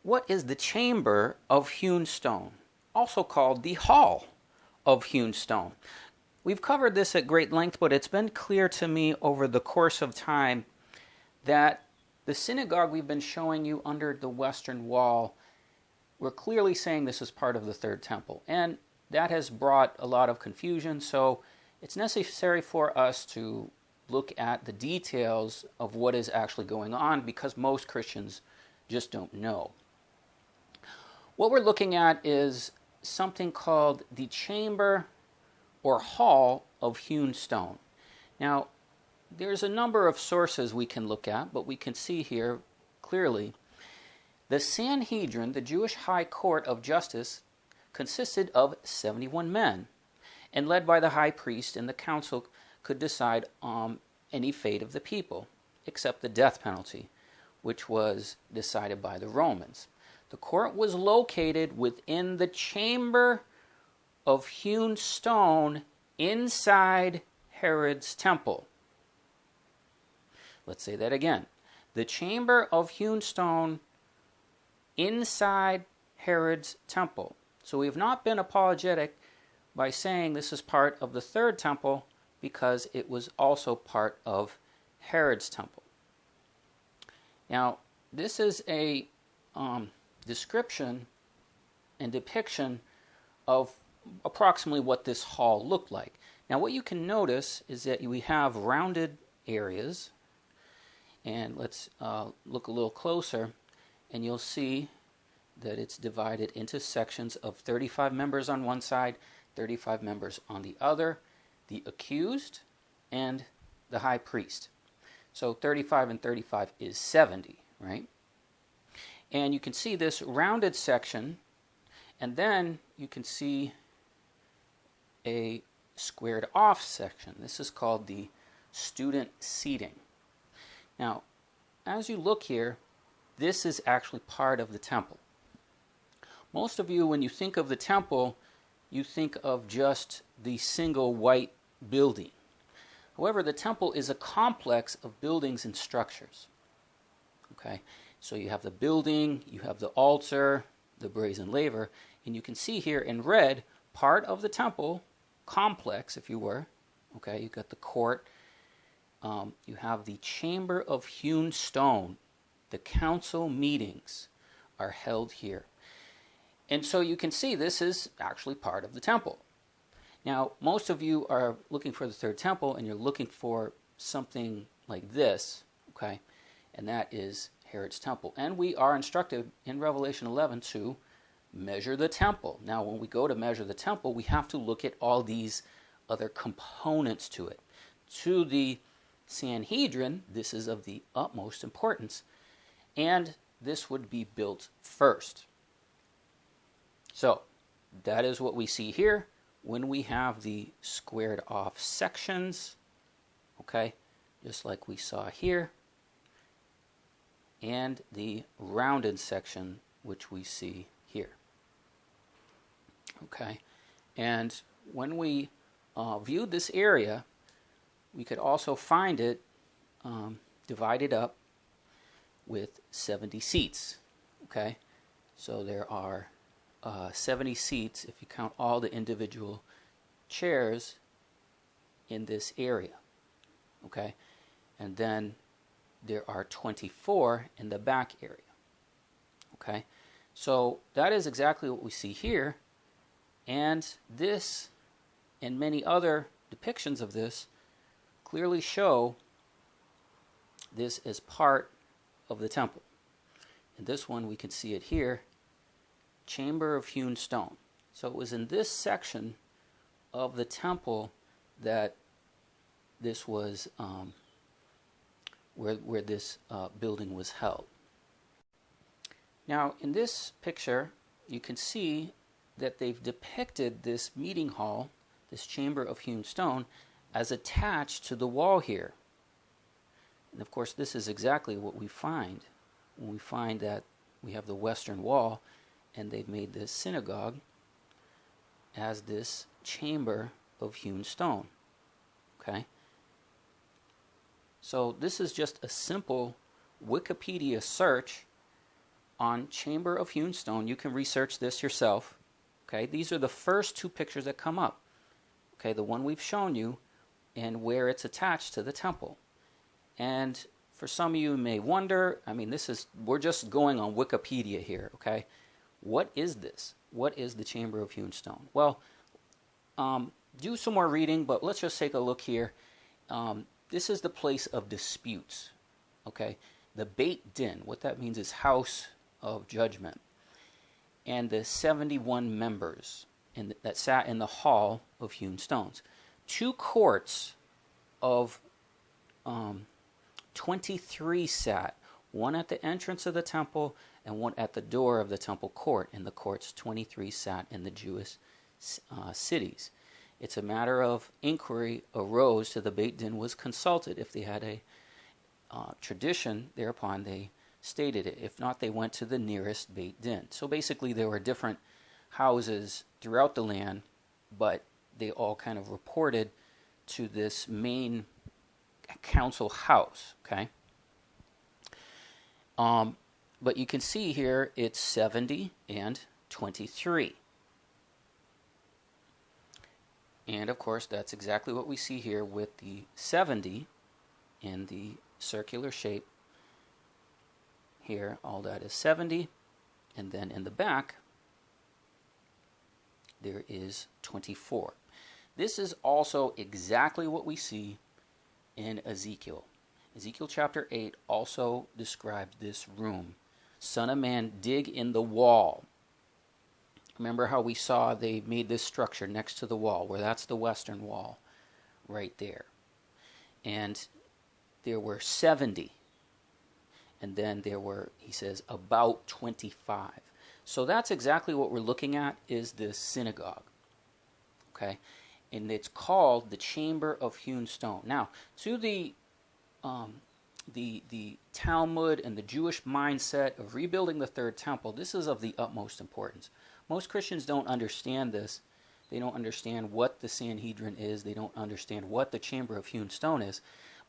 What is the chamber of hewn stone, also called the hall of hewn stone? We've covered this at great length, but it's been clear to me over the course of time that the synagogue we've been showing you under the western wall, we're clearly saying this is part of the third temple. And that has brought a lot of confusion, so it's necessary for us to look at the details of what is actually going on, because most Christians just don't know. What we're looking at is something called the chamber or hall of hewn stone. Now, there's a number of sources we can look at, but we can see here clearly the Sanhedrin, the Jewish high court of justice, consisted of 71 men, and led by the high priest, and the council could decide on any fate of the people, except the death penalty, which was decided by the Romans. The court was located within the chamber of hewn stone inside Herod's temple. Let's say that again. The chamber of hewn stone inside Herod's temple. So we have not been apologetic by saying this is part of the third temple, because it was also part of Herod's temple. Now, this is a description and depiction of approximately what this hall looked like. Now, what you can notice is that we have rounded areas, and let's look a little closer, and you'll see that it's divided into sections of 35 members on one side, 35 members on the other, the accused, and the high priest. So 35 and 35 is 70, right? And you can see this rounded section, and then you can see a squared off section. This is called the student seating. Now, as you look here, this is actually part of the temple. Most of you, when you think of the temple, you think of just the single white building. However, the temple is a complex of buildings and structures. Okay, so you have the building, you have the altar, the brazen laver, and you can see here in red part of the temple complex, if you were. Okay, you got the court. You have the chamber of hewn stone. The council meetings are held here. And so you can see this is actually part of the temple. Now, most of you are looking for the third temple, and you're looking for something like this, okay? And that is Herod's temple. And we are instructed in Revelation 11 to measure the temple. Now, when we go to measure the temple, we have to look at all these other components to it. To the Sanhedrin, this is of the utmost importance, and this would be built first. So, that is what we see here when we have the squared off sections, okay, just like we saw here, and the rounded section, which we see here. Okay, and when we viewed this area, we could also find it divided up with 70 seats. Okay, so there are 70 seats if you count all the individual chairs in this area. Okay, and then there are 24 in the back area. Okay, so that is exactly what we see here, and this and many other depictions of this clearly show this as part of the temple. In this one, we can see it here, chamber of hewn stone. So it was in this section of the temple that this was where this building was held. Now, in this picture, you can see that they've depicted this meeting hall, this chamber of hewn stone, as attached to the wall here. And of course, this is exactly what we find when we find that we have the western wall, and they've made this synagogue as this chamber of hewn stone. Okay? So this is just a simple Wikipedia search on Chamber of Hewn Stone. You can research this yourself. Okay, these are the first two pictures that come up. Okay, the one we've shown you and where it's attached to the temple. And for some of you may wonder, I mean, we're just going on Wikipedia here, okay? What is this? What is the Chamber of Hewn Stone? Well, do some more reading, but let's just take a look here. This is the place of disputes, okay? The Beit Din, what that means is house of judgment. And the 71 members that sat in the hall of hewn stones. 2 courts of 23 sat, one at the entrance of the temple and one at the door of the temple court. In the courts, 23 sat in the Jewish cities. It's a matter of inquiry arose to the Beit Din was consulted. If they had a tradition, thereupon they stated it. If not, they went to the nearest Beit Din. So basically there were different houses throughout the land, but they all kind of reported to this main council house, okay? But you can see here it's 70 and 23. And of course that's exactly what we see here with the 70 in the circular shape. Here all that is 70, and then in the back there is 24. This is also exactly what we see in Ezekiel. Ezekiel chapter 8 also described this room. Son of man, dig in the wall. Remember how we saw they made this structure next to the wall, where that's the western wall right there. And there were 70. And then there were, he says, about 25. So that's exactly what we're looking at, is this synagogue. Okay? And it's called the Chamber of Hewn Stone. Now, to the Talmud and the Jewish mindset of rebuilding the third temple, this is of the utmost importance. Most Christians don't understand this. They don't understand what the Sanhedrin is. They don't understand what the Chamber of Hewn Stone is.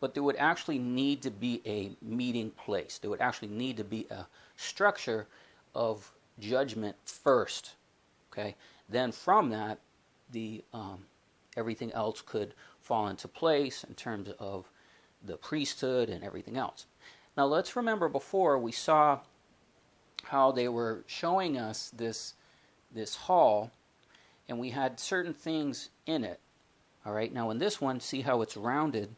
But there would actually need to be a meeting place. There would actually need to be a structure of judgment first. Okay? Then from that, the everything else could fall into place in terms of the priesthood and everything else. Now let's remember, before we saw how they were showing us this hall, and we had certain things in it. All right, now in this one, see how it's rounded,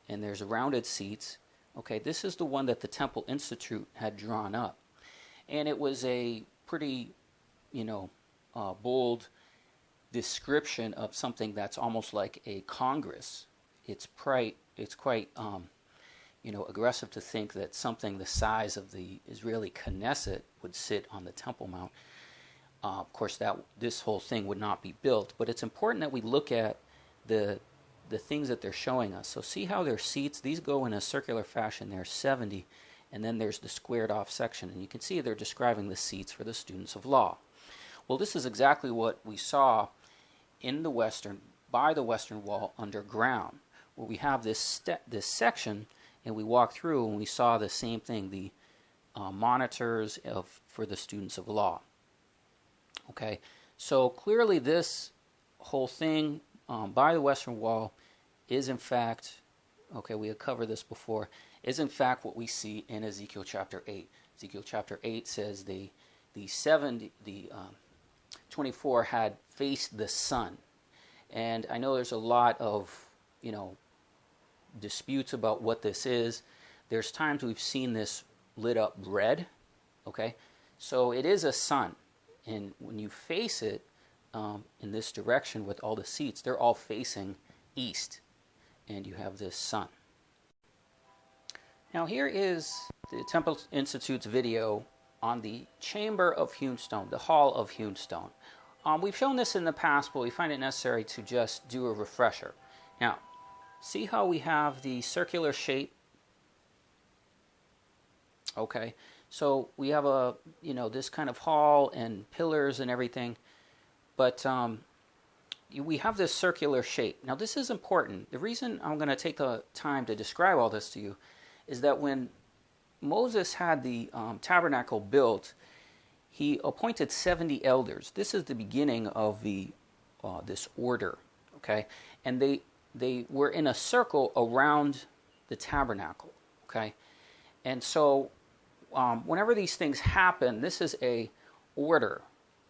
and there's rounded seats. Okay, this is the one that the Temple Institute had drawn up, and it was a pretty, bold description of something that's almost like a Congress. It's quite aggressive to think that something the size of the Israeli Knesset would sit on the Temple Mount. Of course, this whole thing would not be built, but it's important that we look at the things that they're showing us. So see how their seats, these go in a circular fashion. There's 70, and then there's the squared off section, and you can see they're describing the seats for the students of law. Well, this is exactly what we saw by the western wall underground, where we have this section, and we walked through and we saw the same thing, the monitors for the students of law. Okay, so clearly this whole thing by the western wall is in fact, okay, we had covered this before, is in fact what we see in Ezekiel chapter 8. Ezekiel chapter 8 says the 24 had faced the sun. And I know there's a lot of, disputes about what this is. There's times we've seen this lit up red, okay? So it is a sun. And when you face it in this direction with all the seats, they're all facing east. And you have this sun. Now here is the Temple Institute's video on the Chamber of Hewn Stone, the Hall of Hewn Stone. We've shown this in the past, but we find it necessary to just do a refresher. Now, see how we have the circular shape? Okay, so we have this kind of hall and pillars and everything, but we have this circular shape. Now, this is important. The reason I'm going to take the time to describe all this to you is that when Moses had the tabernacle built, he appointed 70 elders. This is the beginning of this order, okay? And they were in a circle around the tabernacle, okay? And so whenever these things happen, this is a order.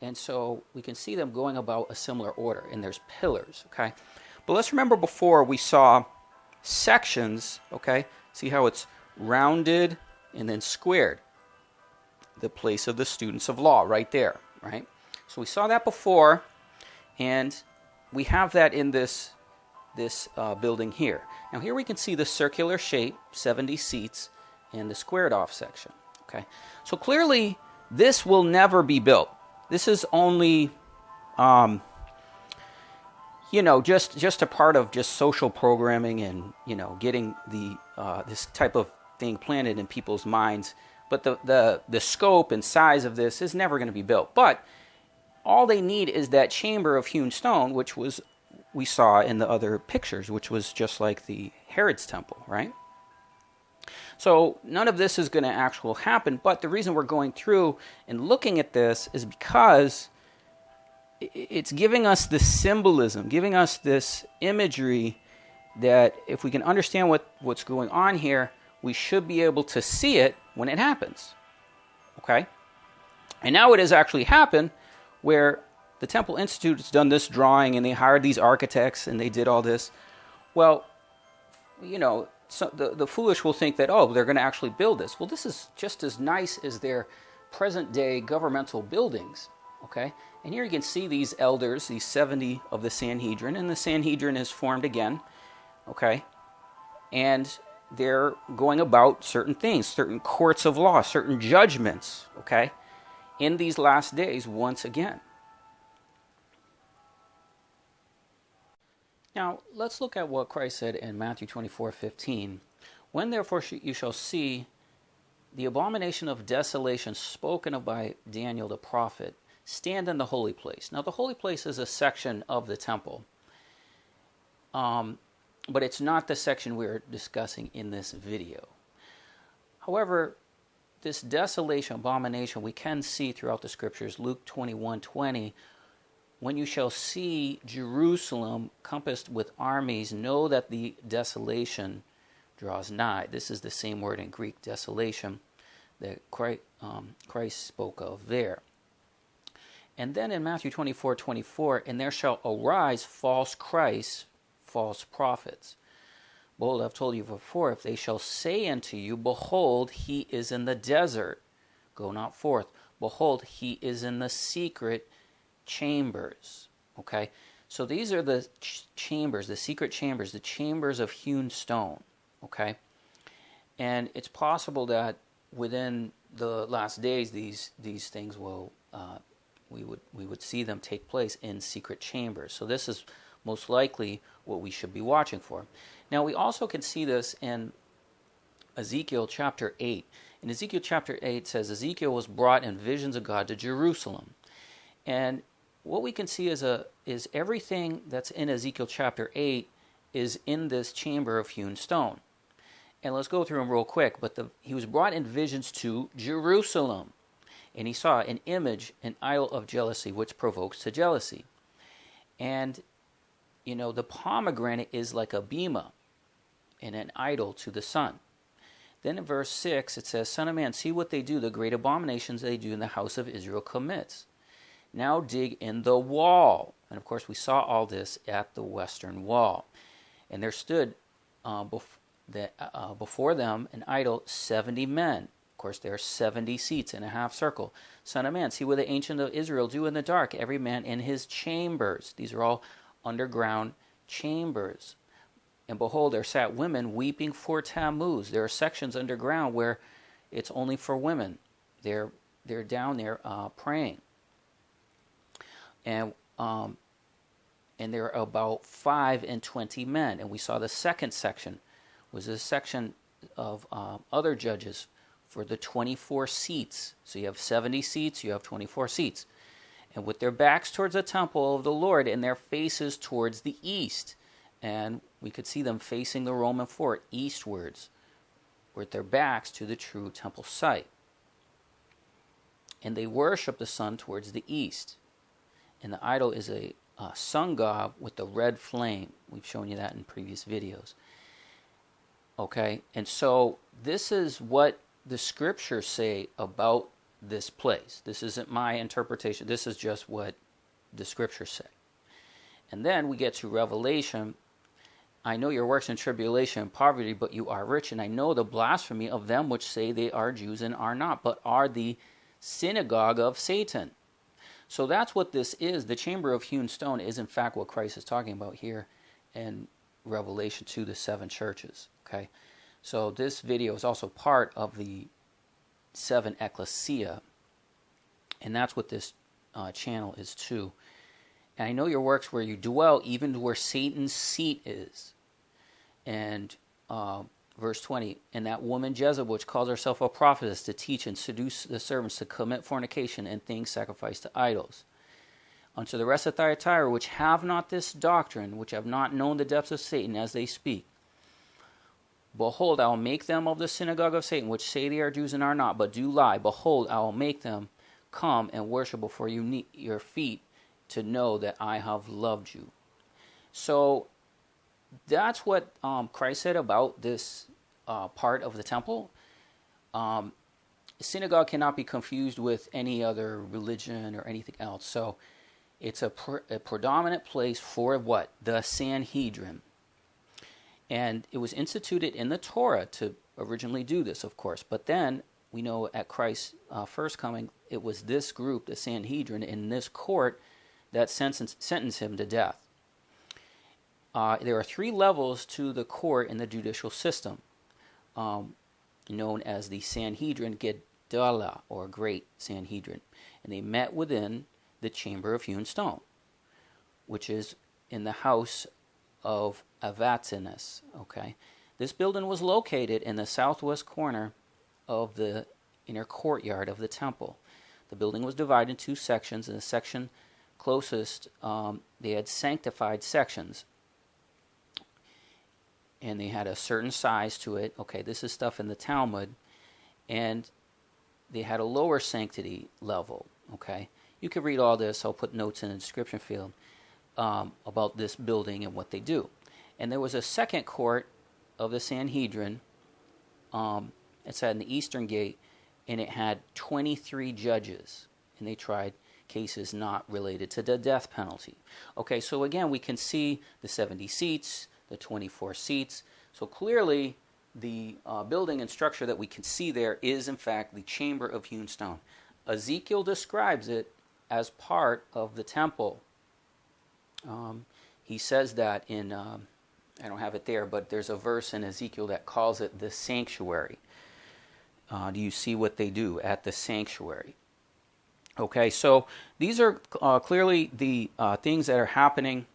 And so we can see them going about a similar order. And there's pillars, okay? But let's remember before we saw sections, okay? See how it's rounded and then squared. The place of the students of law right there, right? So we saw that before, and we have that in this building here. Now here we can see the circular shape, 70 seats, and the squared off section, okay? So clearly this will never be built. This is only, just a part of just social programming and, getting this type of thing planted in people's minds. But the scope and size of this is never going to be built. But all they need is that chamber of hewn stone, which we saw in the other pictures, which was just like the Herod's temple, right? So none of this is going to actually happen, but the reason we're going through and looking at this is because it's giving us this symbolism, giving us this imagery that if we can understand what's going on here, we should be able to see it when it happens, okay? And now it has actually happened where the Temple Institute has done this drawing and they hired these architects and they did all this. Well, so the foolish will think that, they're going to actually build this. Well, this is just as nice as their present-day governmental buildings, okay? And here you can see these elders, these 70 of the Sanhedrin, and the Sanhedrin is formed again, okay? And they're going about certain things, certain courts of law, certain judgments, okay, in these last days once again. Now, let's look at what Christ said in Matthew 24:15. When therefore you shall see the abomination of desolation spoken of by Daniel the prophet stand in the holy place. Now, the holy place is a section of the temple, but it's not the section we're discussing in this video. However, this desolation, abomination, we can see throughout the scriptures. Luke 21:20. When you shall see Jerusalem compassed with armies, know that the desolation draws nigh. This is the same word in Greek, desolation, that Christ spoke of there. And then in Matthew 24:24, and there shall arise false Christs, false prophets. Behold, I've told you before, if they shall say unto you, behold, he is in the desert, go not forth. Behold, he is in the secret chambers, okay? So these are the chambers, the secret chambers, the chambers of hewn stone, okay? And it's possible that within the last days, these things will, we would see them take place in secret chambers. So this is most likely what we should be watching for. Now we also can see this in Ezekiel chapter 8. In Ezekiel chapter 8 says, Ezekiel was brought in visions of God to Jerusalem. And what we can see is everything that's in Ezekiel chapter 8 is in this chamber of hewn stone. And let's go through them real quick. But he was brought in visions to Jerusalem. And he saw an image, an idol of jealousy, which provokes to jealousy. And, the pomegranate is like a bema and an idol to the sun. Then in verse 6 it says, Son of man, see what they do, the great abominations they do in the house of Israel commits. Now dig in the wall. And of course we saw all this at the western wall. And there stood before them an idol 70 men. Of course there are 70 seats in a half circle. Son of man, see what the ancient of Israel do in the dark, every man in his chambers. These are all underground chambers. And behold, there sat women weeping for Tammuz. There are sections underground where it's only for women. They're down there praying. And there are about 5 and 20 men. And we saw the second section was a section of other judges for the 24 seats. So you have 70 seats, you have 24 seats. And with their backs towards the temple of the Lord and their faces towards the east. And we could see them facing the Roman fort eastwards. with their backs to the true temple site. And they worship the sun towards the east. And the idol is a sun god with the red flame. We've shown you that in previous videos. Okay, and so this is what the scriptures say about this place. This isn't my interpretation. This is just what the scriptures say. And then we get to Revelation. I know your works in tribulation and poverty, but you are rich, and I know the blasphemy of them which say they are Jews and are not, but are the synagogue of Satan. So that's what this is. The chamber of hewn stone is in fact what Christ is talking about here in Revelation to the 7 churches. Okay, so this video is also part of the 7 ecclesia, and that's what this channel is too. And I know your works where you dwell, even where Satan's seat is. And verse 20, and that woman Jezebel, which calls herself a prophetess, to teach and seduce the servants to commit fornication and things sacrificed to idols. Unto the rest of Thyatira, which have not this doctrine, which have not known the depths of Satan as they speak, behold, I will make them of the synagogue of Satan, which say they are Jews and are not, but do lie. Behold, I will make them come and worship before your feet, to know that I have loved you. So that's what Christ said about this part of the temple. Synagogue cannot be confused with any other religion or anything else. So it's a predominant place for what? The Sanhedrin. And it was instituted in the Torah to originally do this, of course. But then we know at Christ's first coming, it was this group, the Sanhedrin, in this court that sentenced him to death. There are 3 levels to the court in the judicial system, known as the Sanhedrin Gedalah, or Great Sanhedrin. And they met within the chamber of hewn stone, which is in the house of Avatinus. Okay, this building was located in the southwest corner of the inner courtyard of the temple. The building was divided in 2 sections, and the section closest, they had sanctified sections, and they had a certain size to it. Okay, this is stuff in the Talmud, and they had a lower sanctity level. Okay, you can read all this. I'll put notes in the description field about this building and what they do. And there was a second court of the Sanhedrin. It's at the eastern gate, and it had 23 judges, and they tried cases not related to the death penalty. Okay, so again, we can see the 70 seats, the 24 seats. So clearly, the building and structure that we can see there is, in fact, the chamber of hewn stone. Ezekiel describes it as part of the temple. He says that in, I don't have it there, but there's a verse in Ezekiel that calls it the sanctuary. Do you see what they do at the sanctuary? Okay, so these are clearly the things that are happening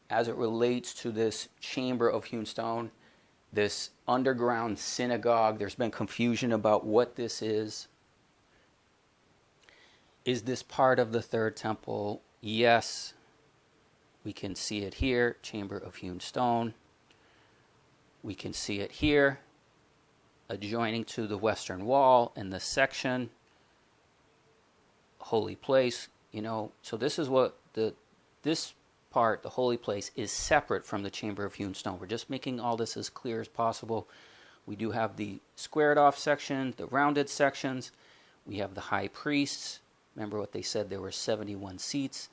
as it relates to this chamber of hewn stone, this underground synagogue. There's been confusion about what this is. Is this part of the third temple? Yes. We can see it here, chamber of hewn stone. We can see it here, adjoining to the western wall in the section, holy place. So this is what this part, the holy place, is separate from the chamber of hewn stone. We're just making all this as clear as possible. We do have the squared off section, the rounded sections. We have the high priests. Remember what they said, there were 71 seats.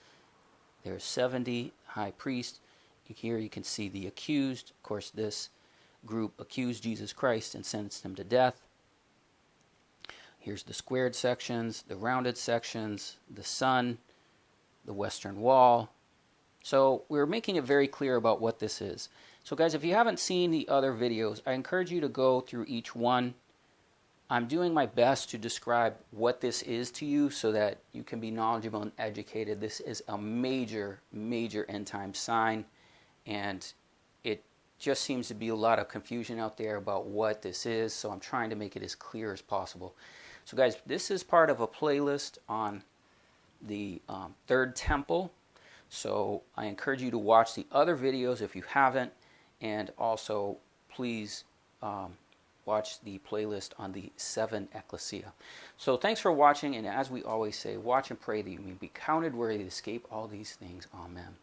There are 70 high priests. Here you can see the accused. Of course, this group accused Jesus Christ and sentenced him to death. Here's the squared sections, the rounded sections, the sun, the western wall. So we're making it very clear about what this is. So guys, if you haven't seen the other videos, I encourage you to go through each one. I'm doing my best to describe what this is to you so that you can be knowledgeable and educated. This is a major, major end time sign, and it just seems to be a lot of confusion out there about what this is, so I'm trying to make it as clear as possible. So guys, this is part of a playlist on the third temple, so I encourage you to watch the other videos if you haven't, and also please watch the playlist on the 7 ecclesia. So thanks for watching, and as we always say, watch and pray that you may be counted worthy to escape all these things. Amen.